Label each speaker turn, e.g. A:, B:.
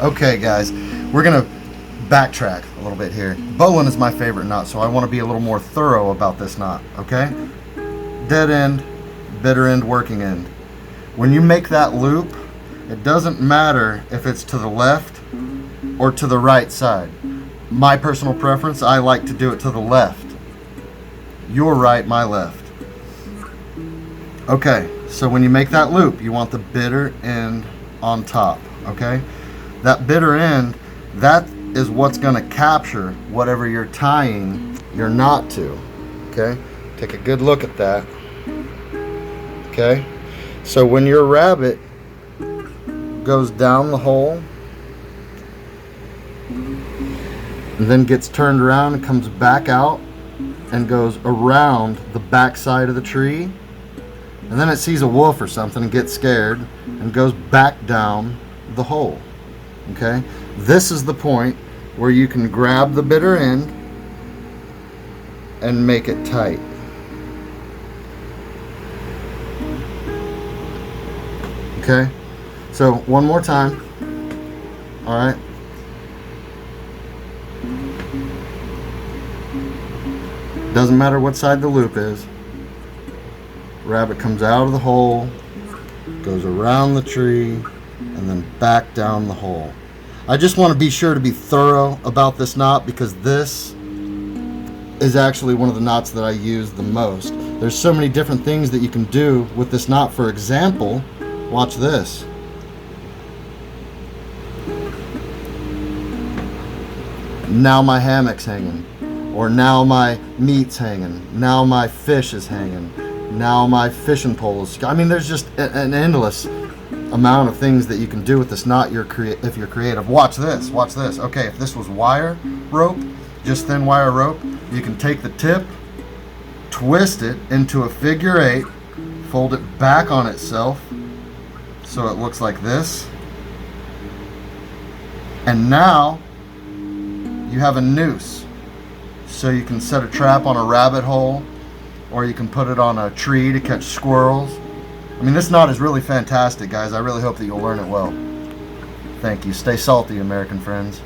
A: Okay, guys, we're gonna backtrack a little bit here. Bowline is my favorite knot, so I want to be a little more thorough about this knot. Okay, dead end, bitter end, working end. When you make that loop, it doesn't matter if it's to the left or to the right side. My personal preference, I like to do it to the left. Your right, my left. Okay, so when you make that loop, you want the bitter end on top. Okay, that bitter end, that is what's going to capture whatever you're tying your knot to. Okay, take a good look at that. Okay, so when your rabbit goes down the hole and then gets turned around and comes back out and goes around the back side of the tree, and then it sees a wolf or something and gets scared and goes back down the hole. Okay, this is the point where you can grab the bitter end and make it tight. Okay, so one more time. All right, doesn't matter what side the loop is. Rabbit comes out of the hole, goes around the tree, and then back down the hole. I just want to be sure to be thorough about this knot because this is actually one of the knots that I use the most. There's so many different things that you can do with this knot. For example, watch this. Now my hammock's hanging, or now my meat's hanging, now my fish is hanging, now my fishing pole is... I mean, there's just an endless amount of things that you can do with this knot if you're creative. Watch this, watch this. Okay, if this was wire rope, just thin wire rope, you can take the tip, twist it into a figure 8, fold it back on itself so it looks like this, and now you have a noose, so you can set a trap on a rabbit hole, or you can put it on a tree to catch squirrels. I mean, this knot is really fantastic, guys. I really hope that you'll learn it well. Thank you. Stay salty, American friends.